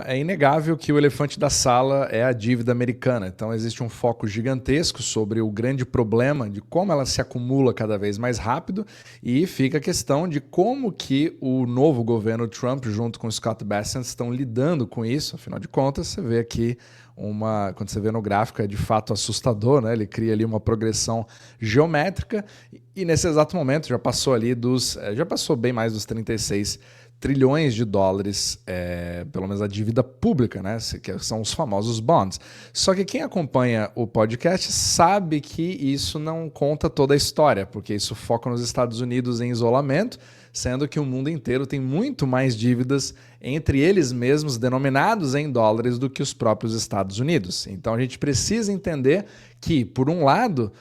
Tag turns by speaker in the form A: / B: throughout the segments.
A: É inegável que o elefante da sala é a dívida americana. Então existe um foco gigantesco sobre o grande problema de como ela se acumula cada vez mais rápido e fica a questão de como que o novo governo Trump, junto com o Scott Bessent, estão lidando com isso. Afinal de contas, você vê aqui quando você vê no gráfico, é de fato assustador, né? Ele cria ali uma progressão geométrica e nesse exato momento já passou já passou bem mais dos 36 trilhões de dólares, pelo menos a dívida pública, né? Que são os famosos bonds. Só que quem acompanha o podcast sabe que isso não conta toda a história, porque isso foca nos Estados Unidos em isolamento, sendo que o mundo inteiro tem muito mais dívidas entre eles mesmos, denominados em dólares, do que os próprios Estados Unidos. Então a gente precisa entender que, por um lado,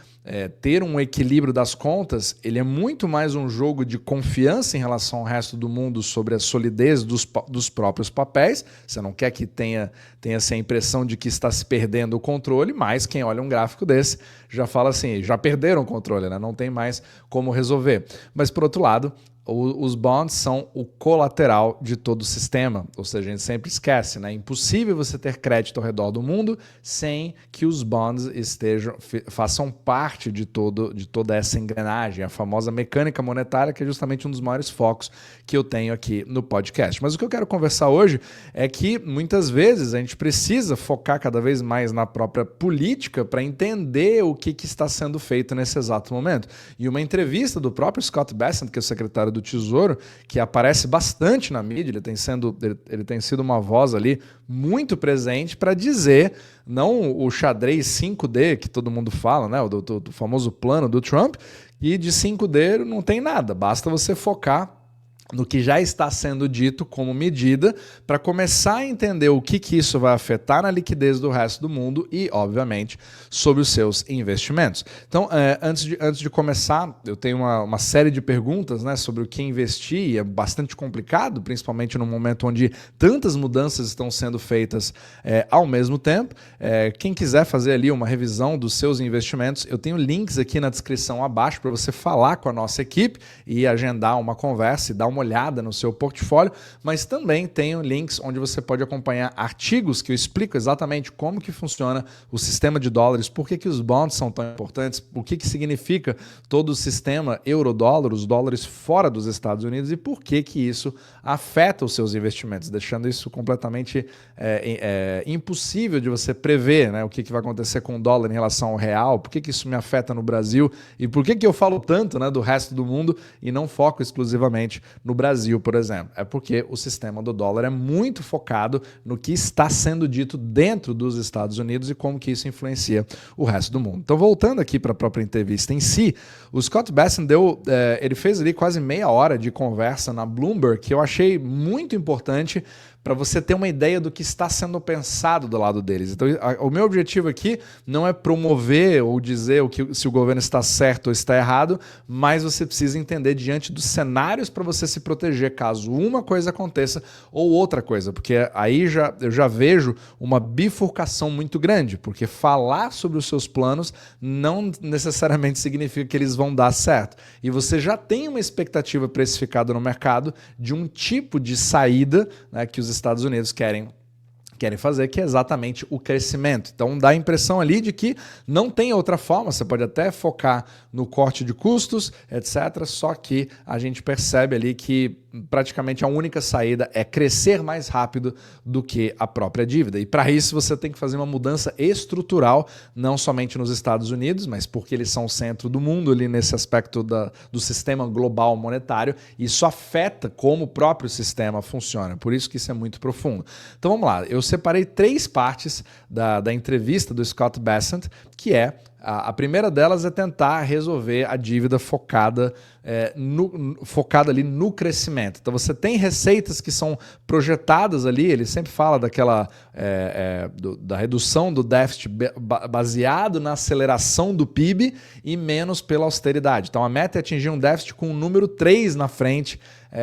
A: ter um equilíbrio das contas, ele é muito mais um jogo de confiança em relação ao resto do mundo sobre a solidez dos próprios papéis. Você não quer que tenha-se a impressão de que está se perdendo o controle, mas quem olha um gráfico desse já fala assim, já perderam o controle, né? Não tem mais como resolver. Mas, por outro lado, os bonds são o colateral de todo o sistema, ou seja, a gente sempre esquece, né? É impossível você ter crédito ao redor do mundo sem que os bonds façam parte de toda essa engrenagem, a famosa mecânica monetária, que é justamente um dos maiores focos que eu tenho aqui no podcast. Mas o que eu quero conversar hoje é que muitas vezes a gente precisa focar cada vez mais na própria política para entender o que está sendo feito nesse exato momento. E uma entrevista do próprio Scott Bessent, que é o secretário do Tesouro, que aparece bastante na mídia, ele tem sido uma voz ali muito presente para dizer, não o xadrez 5D que todo mundo fala, né, do famoso plano do Trump, e de 5D não tem nada, basta você focar no que já está sendo dito como medida para começar a entender o que isso vai afetar na liquidez do resto do mundo e, obviamente, sobre os seus investimentos. Então, antes de começar, eu tenho uma série de perguntas, né, sobre o que investir, e é bastante complicado, principalmente no momento onde tantas mudanças estão sendo feitas ao mesmo tempo. Quem quiser fazer ali uma revisão dos seus investimentos, eu tenho links aqui na descrição abaixo para você falar com a nossa equipe e agendar uma conversa e dar uma olhada no seu portfólio, mas também tenho links onde você pode acompanhar artigos que eu explico exatamente como que funciona o sistema de dólares, por que os bonds são tão importantes, o que significa todo o sistema euro-dólar, os dólares fora dos Estados Unidos e por que isso afeta os seus investimentos, deixando isso completamente impossível de você prever, né, o que vai acontecer com o dólar em relação ao real, por que isso me afeta no Brasil e por que eu falo tanto, né, do resto do mundo e não foco exclusivamente no Brasil, por exemplo. É porque o sistema do dólar é muito focado no que está sendo dito dentro dos Estados Unidos e como que isso influencia o resto do mundo. Então, voltando aqui para a própria entrevista em si, o Scott Bessent ele fez ali quase meia hora de conversa na Bloomberg, que eu achei muito importante para você ter uma ideia do que está sendo pensado do lado deles. Então, o meu objetivo aqui não é promover ou dizer se o governo está certo ou está errado, mas você precisa entender diante dos cenários para você se proteger caso uma coisa aconteça ou outra coisa, porque aí eu já vejo uma bifurcação muito grande, porque falar sobre os seus planos não necessariamente significa que eles vão dar certo. E você já tem uma expectativa precificada no mercado de um tipo de saída, né, que os Estados Unidos querem fazer, que é exatamente o crescimento. Então dá a impressão ali de que não tem outra forma, você pode até focar no corte de custos, etc. Só que a gente percebe ali que praticamente a única saída é crescer mais rápido do que a própria dívida. E para isso você tem que fazer uma mudança estrutural, não somente nos Estados Unidos, mas porque eles são o centro do mundo ali nesse aspecto do sistema global monetário. Isso afeta como o próprio sistema funciona. Por isso que isso é muito profundo. Então vamos lá, eu separei 3 partes da entrevista do Scott Bessent, que a primeira delas é tentar resolver a dívida focada ali no crescimento. Então você tem receitas que são projetadas ali, ele sempre fala da redução do déficit baseado na aceleração do PIB e menos pela austeridade. Então a meta é atingir um déficit com o número 3 na frente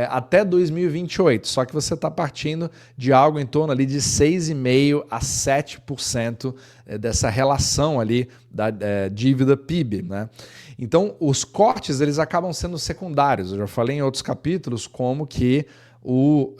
A: até 2028, só que você está partindo de algo em torno ali de 6,5% a 7% dessa relação ali da dívida PIB, né? Então, os cortes eles acabam sendo secundários. Eu já falei em outros capítulos como que o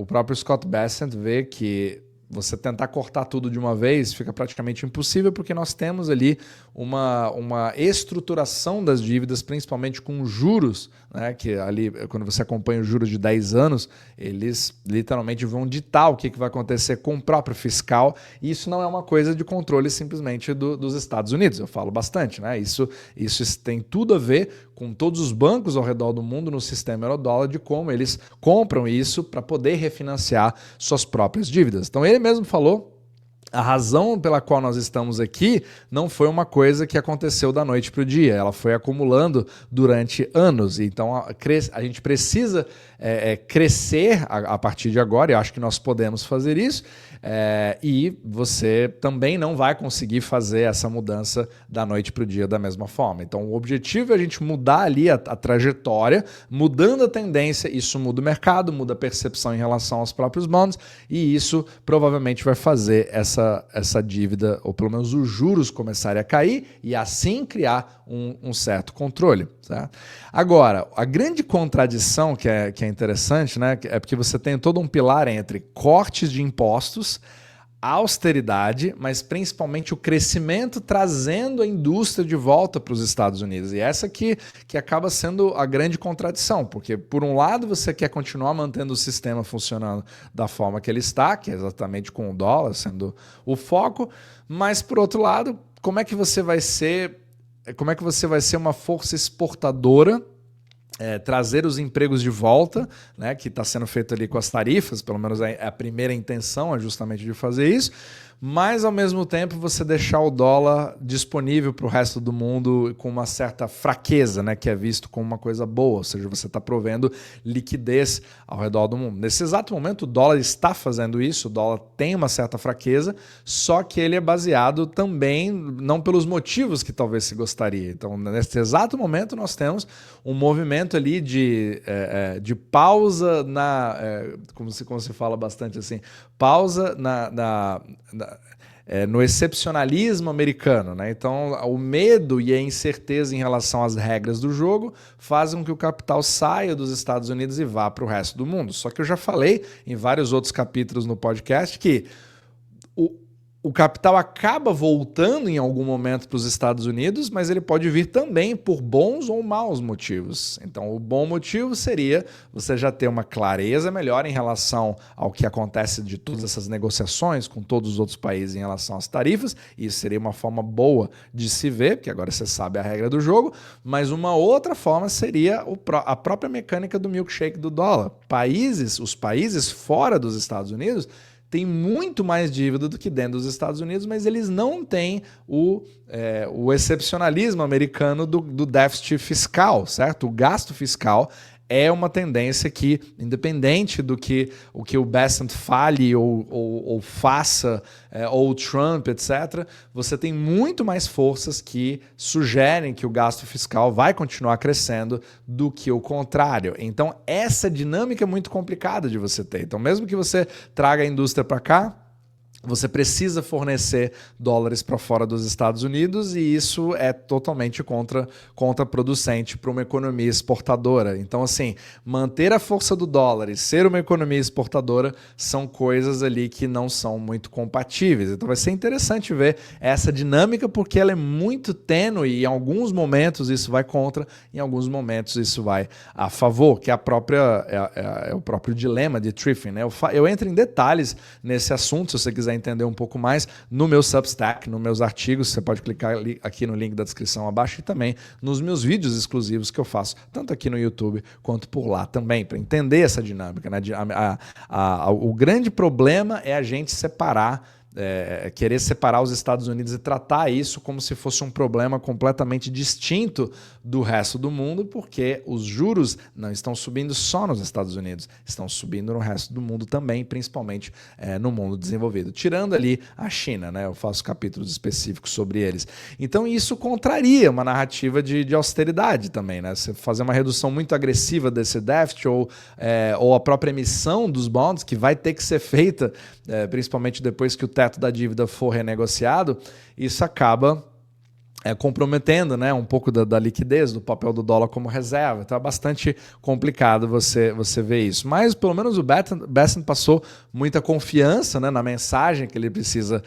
A: próprio Scott Bessent vê que você tentar cortar tudo de uma vez fica praticamente impossível, porque nós temos ali uma estruturação das dívidas, principalmente com juros, né, que ali, quando você acompanha os juros de 10 anos, eles literalmente vão ditar o que vai acontecer com o próprio fiscal, e isso não é uma coisa de controle simplesmente dos Estados Unidos, eu falo bastante, né? Isso tem tudo a ver com todos os bancos ao redor do mundo no sistema euro-dólar, de como eles compram isso para poder refinanciar suas próprias dívidas. Então ele mesmo falou, a razão pela qual nós estamos aqui não foi uma coisa que aconteceu da noite para o dia, ela foi acumulando durante anos. Então a gente precisa crescer a partir de agora, e eu acho que nós podemos fazer isso, e você também não vai conseguir fazer essa mudança da noite para o dia da mesma forma. Então o objetivo é a gente mudar ali a trajetória, mudando a tendência, isso muda o mercado, muda a percepção em relação aos próprios bonds, e isso provavelmente vai fazer essa dívida, ou pelo menos os juros, começarem a cair e assim criar um certo controle. Certo? Agora, a grande contradição que é interessante, né, é porque você tem todo um pilar entre cortes de impostos, austeridade, mas principalmente o crescimento trazendo a indústria de volta para os Estados Unidos. E essa que acaba sendo a grande contradição, porque por um lado você quer continuar mantendo o sistema funcionando da forma que ele está, que é exatamente com o dólar sendo o foco, mas por outro lado, como é que você vai ser uma força exportadora, trazer os empregos de volta, né, que está sendo feito ali com as tarifas, pelo menos a primeira intenção é justamente de fazer isso, mas ao mesmo tempo você deixar o dólar disponível para o resto do mundo com uma certa fraqueza, né, que é visto como uma coisa boa, ou seja, você está provendo liquidez ao redor do mundo. Nesse exato momento o dólar está fazendo isso, o dólar tem uma certa fraqueza, só que ele é baseado também não pelos motivos que talvez se gostaria. Então, nesse exato momento nós temos um movimento ali de pausa como se fala bastante assim, pausa no excepcionalismo americano, né? Então, o medo e a incerteza em relação às regras do jogo fazem com que o capital saia dos Estados Unidos e vá para o resto do mundo. Só que eu já falei em vários outros capítulos no podcast que o capital acaba voltando em algum momento para os Estados Unidos, mas ele pode vir também por bons ou maus motivos. Então, o bom motivo seria você já ter uma clareza melhor em relação ao que acontece de todas essas negociações com todos os outros países em relação às tarifas. Isso seria uma forma boa de se ver, porque agora você sabe a regra do jogo, mas uma outra forma seria a própria mecânica do milkshake do dólar. Os países fora dos Estados Unidos tem muito mais dívida do que dentro dos Estados Unidos, mas eles não têm o excepcionalismo americano do déficit fiscal, certo? O gasto fiscal é uma tendência que, independente do que o Bessent fale ou faça, ou o Trump, etc., você tem muito mais forças que sugerem que o gasto fiscal vai continuar crescendo do que o contrário. Então, essa dinâmica é muito complicada de você ter. Então, mesmo que você traga a indústria para cá, você precisa fornecer dólares para fora dos Estados Unidos, e isso é totalmente contraproducente para uma economia exportadora. Então, assim, manter a força do dólar e ser uma economia exportadora são coisas ali que não são muito compatíveis. Então vai ser interessante ver essa dinâmica, porque ela é muito tênue e em alguns momentos isso vai contra, em alguns momentos isso vai a favor, que é o próprio dilema de Triffin, né? Eu entro em detalhes nesse assunto, se você quiser entender um pouco mais, no meu Substack, nos meus artigos. Você pode clicar aqui no link da descrição abaixo, e também nos meus vídeos exclusivos que eu faço, tanto aqui no YouTube quanto por lá também, para entender essa dinâmica, né? O grande problema é a gente querer separar os Estados Unidos e tratar isso como se fosse um problema completamente distinto do resto do mundo, porque os juros não estão subindo só nos Estados Unidos, estão subindo no resto do mundo também, principalmente no mundo desenvolvido, tirando ali a China, né? Eu faço capítulos específicos sobre eles. Então isso contraria uma narrativa de austeridade também, né? Você fazer uma redução muito agressiva desse déficit ou a própria emissão dos bonds, que vai ter que ser feita, principalmente depois que o teto da dívida for renegociado, isso acaba comprometendo, né, um pouco da liquidez do papel do dólar como reserva. Então é bastante complicado você ver isso. Mas pelo menos o Bessent passou muita confiança, né, na mensagem que ele precisa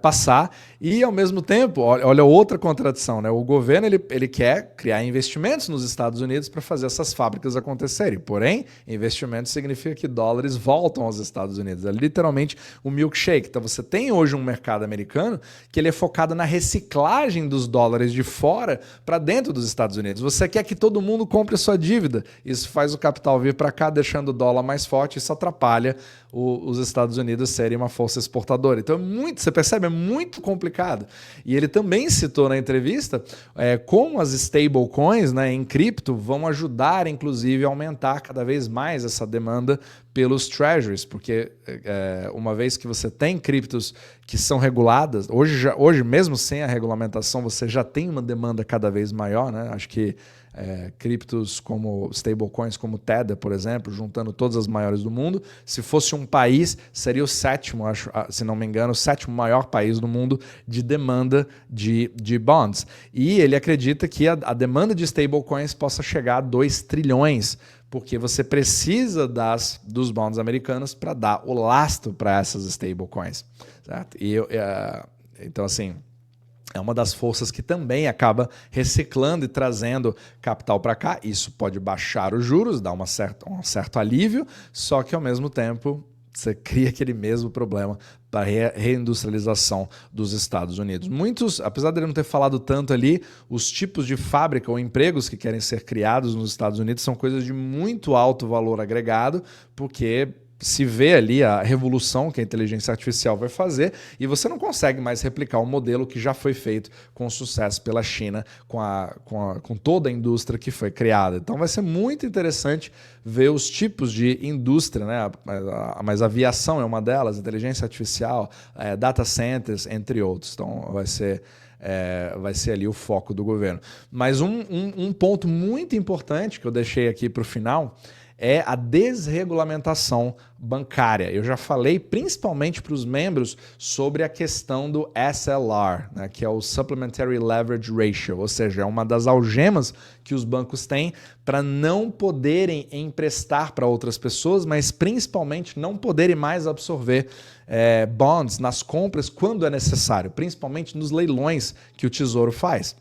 A: passar e, ao mesmo tempo, olha outra contradição, né? O governo ele quer criar investimentos nos Estados Unidos para fazer essas fábricas acontecerem. Porém, investimento significa que dólares voltam aos Estados Unidos. É literalmente um milkshake. Então você tem hoje um mercado americano que ele é focado na reciclagem dos dólares de fora para dentro dos Estados Unidos. Você quer que todo mundo compre a sua dívida. Isso faz o capital vir para cá, deixando o dólar mais forte. Isso atrapalha os Estados Unidos serem uma força exportadora. Então, você percebe, é muito complicado. E ele também citou na entrevista como as stablecoins, né, em cripto vão ajudar, inclusive, a aumentar cada vez mais essa demanda pelos treasuries, porque uma vez que você tem criptos que são reguladas, hoje mesmo sem a regulamentação, você já tem uma demanda cada vez maior, né? Acho que criptos como stablecoins como Tether, por exemplo, juntando todas as maiores do mundo, se fosse um país, seria o sétimo, acho, se não me engano, o sétimo maior país do mundo de demanda de bonds. E ele acredita que a demanda de stablecoins possa chegar a 2 trilhões, porque você precisa dos bonds americanos para dar o lastro para essas stablecoins. Certo? Então, assim, é uma das forças que também acaba reciclando e trazendo capital para cá. Isso pode baixar os juros, dar um certo alívio, só que ao mesmo tempo você cria aquele mesmo problema para a reindustrialização dos Estados Unidos. Muitos, apesar de ele não ter falado tanto ali, os tipos de fábrica ou empregos que querem ser criados nos Estados Unidos são coisas de muito alto valor agregado, porque se vê ali a revolução que a inteligência artificial vai fazer e você não consegue mais replicar um modelo que já foi feito com sucesso pela China, com toda a indústria que foi criada. Então vai ser muito interessante ver os tipos de indústria, né? Mas a aviação é uma delas, inteligência artificial, data centers, entre outros. Então vai ser ali o foco do governo. Mas um ponto muito importante que eu deixei aqui para o final é a desregulamentação bancária. Eu já falei principalmente para os membros sobre a questão do SLR, né, que é o Supplementary Leverage Ratio, ou seja, é uma das algemas que os bancos têm para não poderem emprestar para outras pessoas, mas principalmente não poderem mais absorver bonds nas compras quando é necessário, principalmente nos leilões que o Tesouro faz.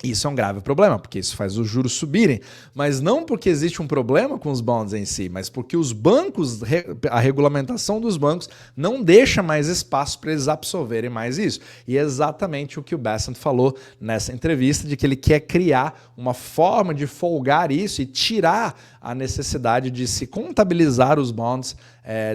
A: Isso é um grave problema, porque isso faz os juros subirem, mas não porque existe um problema com os bonds em si, mas porque os bancos, a regulamentação dos bancos não deixa mais espaço para eles absorverem mais isso. E é exatamente o que o Bessent falou nessa entrevista, de que ele quer criar uma forma de folgar isso e tirar a necessidade de se contabilizar os bonds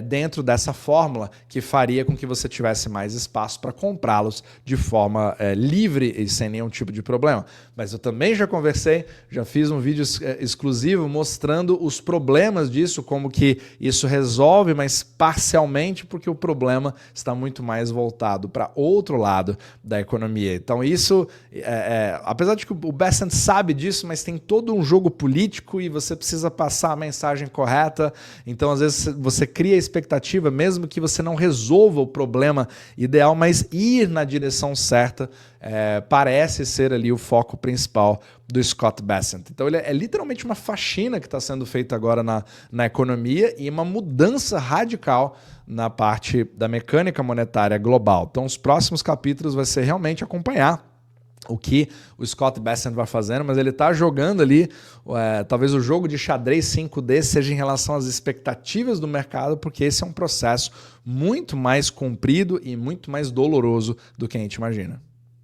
A: dentro dessa fórmula que faria com que você tivesse mais espaço para comprá-los de forma livre e sem nenhum tipo de problema. Mas eu também já conversei, já fiz um vídeo exclusivo mostrando os problemas disso, como que isso resolve, mas parcialmente, porque o problema está muito mais voltado para outro lado da economia. Então isso, apesar de que o Bessent sabe disso, mas tem todo um jogo político e você precisa passar a mensagem correta. Então às vezes você cria expectativa, mesmo que você não resolva o problema ideal, mas ir na direção certa parece ser ali o foco principal do Scott Bessent. Então ele é literalmente uma faxina que está sendo feita agora na economia e uma mudança radical na parte da mecânica monetária global. Então os próximos capítulos vai ser realmente acompanhar o que o Scott Bessent vai fazendo, mas ele está jogando ali, talvez o jogo de xadrez 5D seja em relação às expectativas do mercado, porque esse é um processo muito mais comprido e muito mais doloroso do que a gente imagina.